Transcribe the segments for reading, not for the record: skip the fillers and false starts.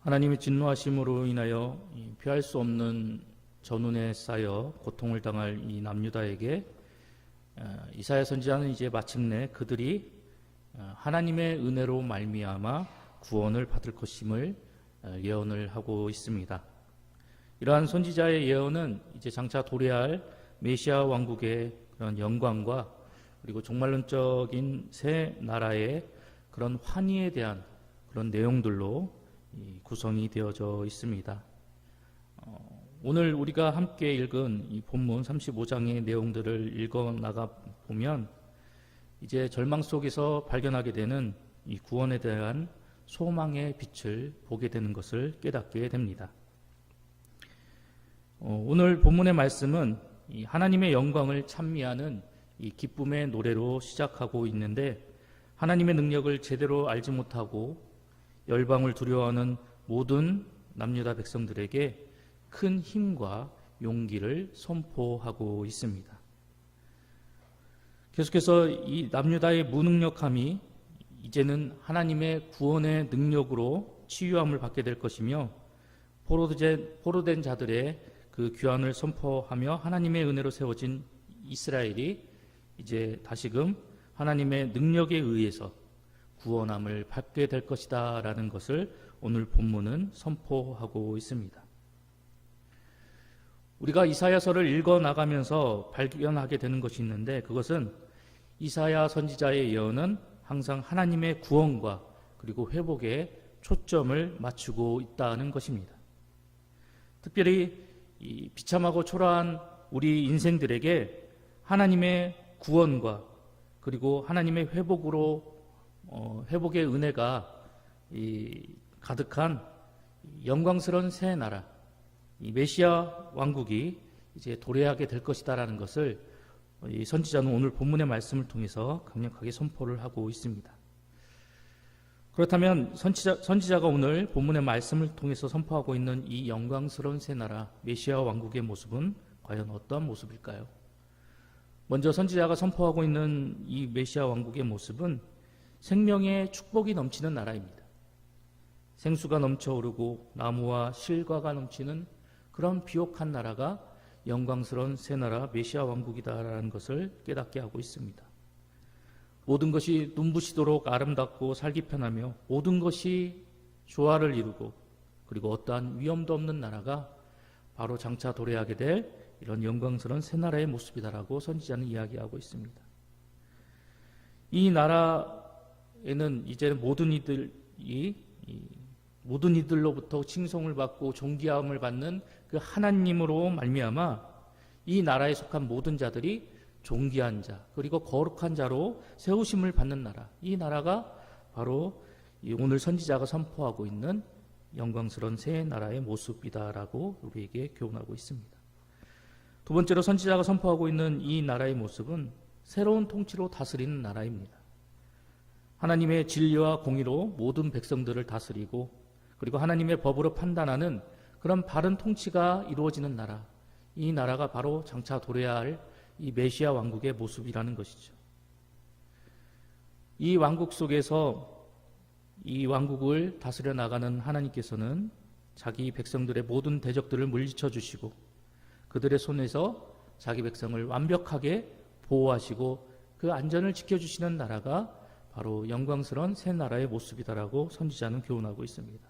하나님의 진노하심으로 인하여 피할 수 없는 전운에 쌓여 고통을 당할 이 남유다에게 이사야 선지자는 이제 마침내 그들이 하나님의 은혜로 말미암아 구원을 받을 것임을 예언을 하고 있습니다. 이러한 선지자의 예언은 이제 장차 도래할 메시아 왕국의 그런 영광과 그리고 종말론적인 새 나라의 그런 환희에 대한 그런 내용들로 구성이 되어져 있습니다. 오늘 우리가 함께 읽은 이 본문 35장의 내용들을 읽어 나가 보면 이제 절망 속에서 발견하게 되는 이 구원에 대한 소망의 빛을 보게 되는 것을 깨닫게 됩니다. 오늘 본문의 말씀은 이 하나님의 영광을 찬미하는 이 기쁨의 노래로 시작하고 있는데, 하나님의 능력을 제대로 알지 못하고 열방을 두려워하는 모든 남유다 백성들에게 큰 힘과 용기를 선포하고 있습니다. 계속해서 이 남유다의 무능력함이 이제는 하나님의 구원의 능력으로 치유함을 받게 될 것이며, 포로된 자들의 그 귀환을 선포하며 하나님의 은혜로 세워진 이스라엘이 이제 다시금 하나님의 능력에 의해서 구원함을 받게 될 것이다 라는 것을 오늘 본문은 선포하고 있습니다. 우리가 이사야서를 읽어 나가면서 발견하게 되는 것이 있는데, 그것은 이사야 선지자의 예언은 항상 하나님의 구원과 그리고 회복에 초점을 맞추고 있다는 것입니다. 특별히 이 비참하고 초라한 우리 인생들에게 하나님의 구원과 그리고 하나님의 회복의 은혜가 가득한 영광스러운 새 나라, 이 메시아 왕국이 이제 도래하게 될 것이다라는 것을 이 선지자는 오늘 본문의 말씀을 통해서 강력하게 선포를 하고 있습니다. 그렇다면 선지자가 오늘 본문의 말씀을 통해서 선포하고 있는 이 영광스러운 새 나라 메시아 왕국의 모습은 과연 어떠한 모습일까요? 먼저 선지자가 선포하고 있는 이 메시아 왕국의 모습은 생명의 축복이 넘치는 나라입니다. 생수가 넘쳐오르고 나무와 실과가 넘치는 그런 비옥한 나라가 영광스러운 새 나라 메시아 왕국이다라는 것을 깨닫게 하고 있습니다. 모든 것이 눈부시도록 아름답고 살기 편하며 모든 것이 조화를 이루고 그리고 어떠한 위험도 없는 나라가 바로 장차 도래하게 될 이런 영광스러운 새 나라의 모습이다라고 선지자는 이야기하고 있습니다. 이 나라에는 이제 모든 이들로부터 칭송을 받고 존귀함을 받는 그 하나님으로 말미암아 이 나라에 속한 모든 자들이 존귀한 자 그리고 거룩한 자로 세우심을 받는 나라, 이 나라가 바로 오늘 선지자가 선포하고 있는 영광스러운 새 나라의 모습이다라고 우리에게 교훈하고 있습니다. 두 번째로 선지자가 선포하고 있는 이 나라의 모습은 새로운 통치로 다스리는 나라입니다. 하나님의 진리와 공의로 모든 백성들을 다스리고 그리고 하나님의 법으로 판단하는 그런 바른 통치가 이루어지는 나라, 이 나라가 바로 장차 도래할 이 메시아 왕국의 모습이라는 것이죠. 이 왕국 속에서 이 왕국을 다스려 나가는 하나님께서는 자기 백성들의 모든 대적들을 물리쳐 주시고 그들의 손에서 자기 백성을 완벽하게 보호하시고 그 안전을 지켜주시는 나라가 바로 영광스러운 새 나라의 모습이다라고 선지자는 교훈하고 있습니다.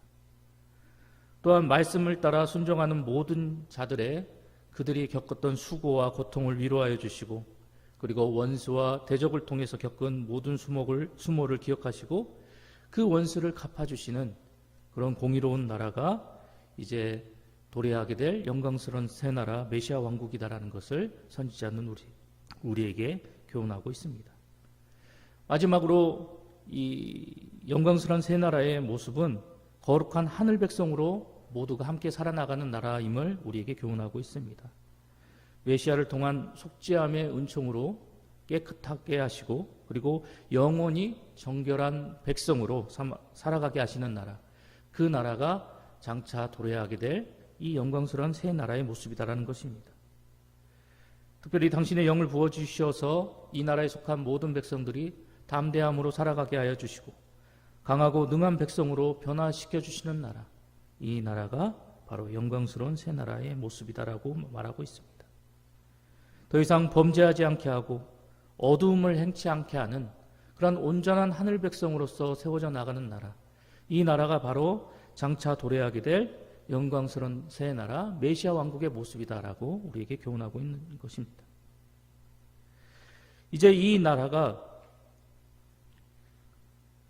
또한 말씀을 따라 순종하는 모든 자들의 그들이 겪었던 수고와 고통을 위로하여 주시고 그리고 원수와 대적을 통해서 겪은 모든 수모를 기억하시고 그 원수를 갚아주시는 그런 공의로운 나라가 이제 도래하게 될 영광스러운 새 나라 메시아 왕국이다라는 것을 선지자는 우리에게 교훈하고 있습니다. 마지막으로 이 영광스러운 새 나라의 모습은 거룩한 하늘 백성으로 모두가 함께 살아나가는 나라임을 우리에게 교훈하고 있습니다. 메시아를 통한 속죄함의 은총으로 깨끗하게 하시고 그리고 영원히 정결한 백성으로 살아가게 하시는 나라, 그 나라가 장차 도래하게 될 이 영광스러운 새 나라의 모습이다라는 것입니다. 특별히 당신의 영을 부어주셔서 이 나라에 속한 모든 백성들이 담대함으로 살아가게 하여 주시고 강하고 능한 백성으로 변화시켜 주시는 나라, 이 나라가 바로 영광스러운 새 나라의 모습이다라고 말하고 있습니다. 더 이상 범죄하지 않게 하고 어두움을 행치 않게 하는 그런 온전한 하늘 백성으로서 세워져 나가는 나라, 이 나라가 바로 장차 도래하게 될 영광스러운 새 나라 메시아 왕국의 모습이다라고 우리에게 교훈하고 있는 것입니다. 이제 이 나라가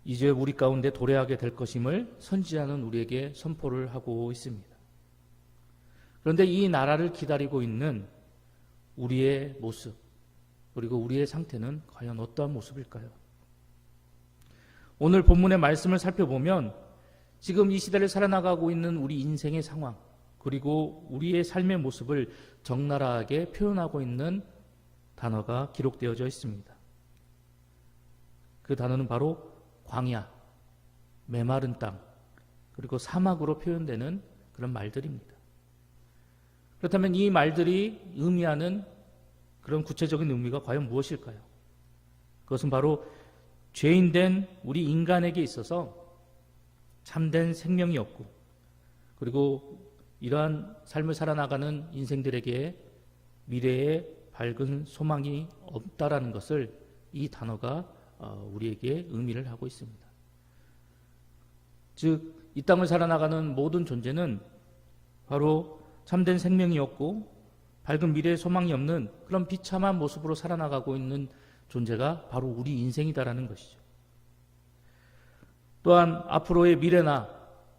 이제 우리 가운데 도래하게 될 것임을 선지자는 우리에게 선포를 하고 있습니다. 그런데 이 나라를 기다리고 있는 우리의 모습, 그리고 우리의 상태는 과연 어떠한 모습일까요? 오늘 본문의 말씀을 살펴보면 지금 이 시대를 살아나가고 있는 우리 인생의 상황, 그리고 우리의 삶의 모습을 적나라하게 표현하고 있는 단어가 기록되어져 있습니다. 그 단어는 바로 광야, 메마른 땅, 그리고 사막으로 표현되는 그런 말들입니다. 그렇다면 이 말들이 의미하는 그런 구체적인 의미가 과연 무엇일까요? 그것은 바로 죄인된 우리 인간에게 있어서 참된 생명이 없고, 그리고 이러한 삶을 살아나가는 인생들에게 미래에 밝은 소망이 없다라는 것을 이 단어가 우리에게 의미를 하고 있습니다. 즉, 이 땅을 살아나가는 모든 존재는 바로 참된 생명이 없고 밝은 미래의 소망이 없는 그런 비참한 모습으로 살아나가고 있는 존재가 바로 우리 인생이다라는 것이죠. 또한 앞으로의 미래나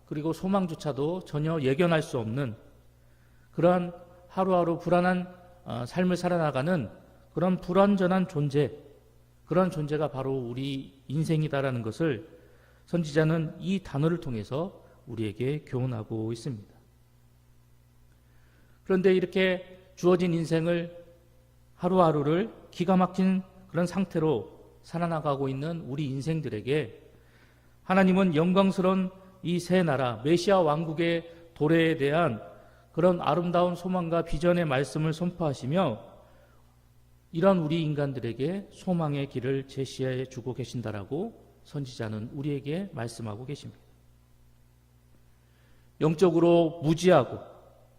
그리고 소망조차도 전혀 예견할 수 없는 그러한 하루하루 불안한 삶을 살아나가는 그런 불완전한 존재, 그런 존재가 바로 우리 인생이다라는 것을 선지자는 이 단어를 통해서 우리에게 교훈하고 있습니다. 그런데 이렇게 주어진 인생을 하루하루를 기가 막힌 그런 상태로 살아나가고 있는 우리 인생들에게 하나님은 영광스러운 이 새 나라 메시아 왕국의 도래에 대한 그런 아름다운 소망과 비전의 말씀을 선포하시며 이런 우리 인간들에게 소망의 길을 제시해 주고 계신다라고 선지자는 우리에게 말씀하고 계십니다. 영적으로 무지하고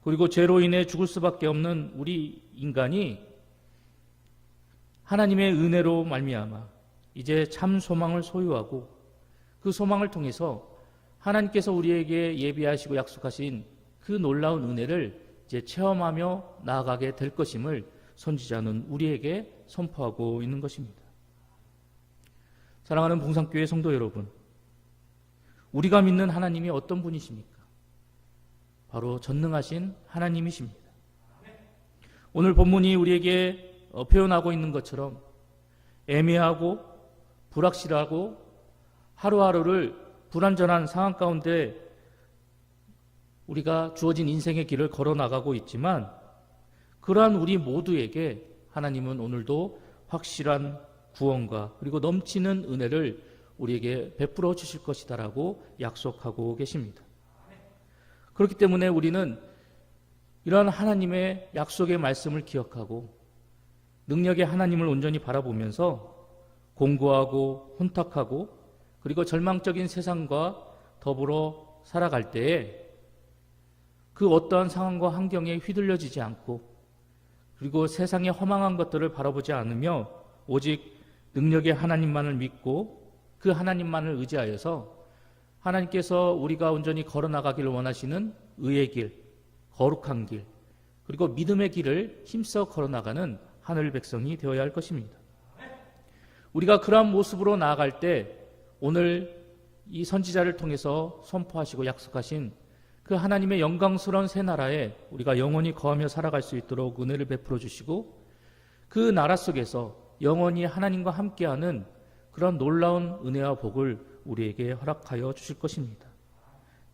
그리고 죄로 인해 죽을 수밖에 없는 우리 인간이 하나님의 은혜로 말미암아 이제 참 소망을 소유하고 그 소망을 통해서 하나님께서 우리에게 예비하시고 약속하신 그 놀라운 은혜를 이제 체험하며 나아가게 될 것임을 선지자는 우리에게 선포하고 있는 것입니다. 사랑하는 봉산교회 성도 여러분, 우리가 믿는 하나님이 어떤 분이십니까? 바로 전능하신 하나님이십니다. 오늘 본문이 우리에게 표현하고 있는 것처럼 애매하고 불확실하고 하루하루를 불완전한 상황 가운데 우리가 주어진 인생의 길을 걸어나가고 있지만 그러한 우리 모두에게 하나님은 오늘도 확실한 구원과 그리고 넘치는 은혜를 우리에게 베풀어 주실 것이다라고 약속하고 계십니다. 그렇기 때문에 우리는 이러한 하나님의 약속의 말씀을 기억하고 능력의 하나님을 온전히 바라보면서 공고하고 혼탁하고 그리고 절망적인 세상과 더불어 살아갈 때에 그 어떠한 상황과 환경에 휘둘려지지 않고 그리고 세상의 허망한 것들을 바라보지 않으며 오직 능력의 하나님만을 믿고 그 하나님만을 의지하여서 하나님께서 우리가 온전히 걸어나가기를 원하시는 의의 길, 거룩한 길, 그리고 믿음의 길을 힘써 걸어나가는 하늘 백성이 되어야 할 것입니다. 우리가 그러한 모습으로 나아갈 때 오늘 이 선지자를 통해서 선포하시고 약속하신 그 하나님의 영광스러운 새 나라에 우리가 영원히 거하며 살아갈 수 있도록 은혜를 베풀어 주시고 그 나라 속에서 영원히 하나님과 함께하는 그런 놀라운 은혜와 복을 우리에게 허락하여 주실 것입니다.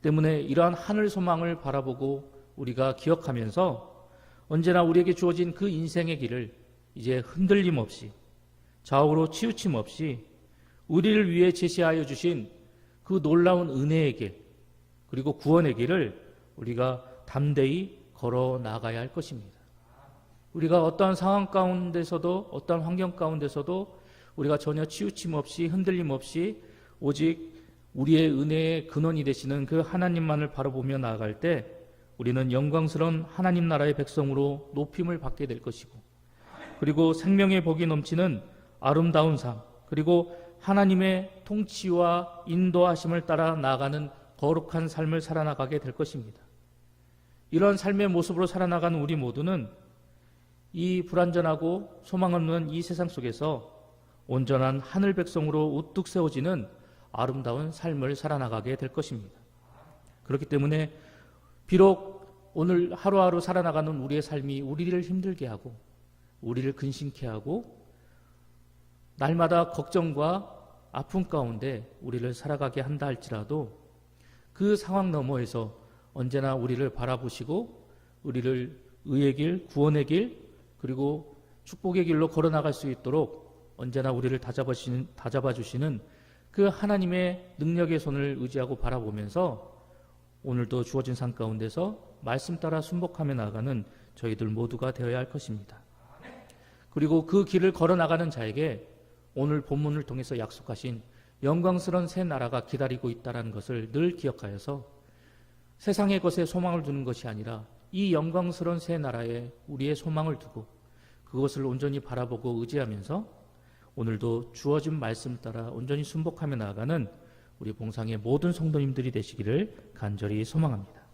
때문에 이러한 하늘 소망을 바라보고 우리가 기억하면서 언제나 우리에게 주어진 그 인생의 길을 이제 흔들림 없이 좌우로 치우침 없이 우리를 위해 제시하여 주신 그 놀라운 은혜의 길 그리고 구원의 길을 우리가 담대히 걸어 나가야 할 것입니다. 우리가 어떠한 상황 가운데서도 어떠한 환경 가운데서도 우리가 전혀 치우침 없이 흔들림 없이 오직 우리의 은혜의 근원이 되시는 그 하나님만을 바라보며 나아갈 때 우리는 영광스러운 하나님 나라의 백성으로 높임을 받게 될 것이고, 그리고 생명의 복이 넘치는 아름다운 삶, 그리고 하나님의 통치와 인도하심을 따라 나아가는 거룩한 삶을 살아나가게 될 것입니다. 이런 삶의 모습으로 살아나가는 우리 모두는 이 불완전하고 소망 없는 이 세상 속에서 온전한 하늘 백성으로 우뚝 세워지는 아름다운 삶을 살아나가게 될 것입니다. 그렇기 때문에 비록 오늘 하루하루 살아나가는 우리의 삶이 우리를 힘들게 하고 우리를 근심케 하고 날마다 걱정과 아픔 가운데 우리를 살아가게 한다 할지라도 그 상황 너머에서 언제나 우리를 바라보시고 우리를 의의 길, 구원의 길, 그리고 축복의 길로 걸어나갈 수 있도록 언제나 우리를 다잡아 주시는 그 하나님의 능력의 손을 의지하고 바라보면서 오늘도 주어진 삶 가운데서 말씀 따라 순복하며 나아가는 저희들 모두가 되어야 할 것입니다. 그리고 그 길을 걸어나가는 자에게 오늘 본문을 통해서 약속하신 영광스러운 새 나라가 기다리고 있다는 것을 늘 기억하여서 세상의 것에 소망을 두는 것이 아니라 이 영광스러운 새 나라에 우리의 소망을 두고 그것을 온전히 바라보고 의지하면서 오늘도 주어진 말씀 따라 온전히 순복하며 나아가는 우리 봉상의 모든 성도님들이 되시기를 간절히 소망합니다.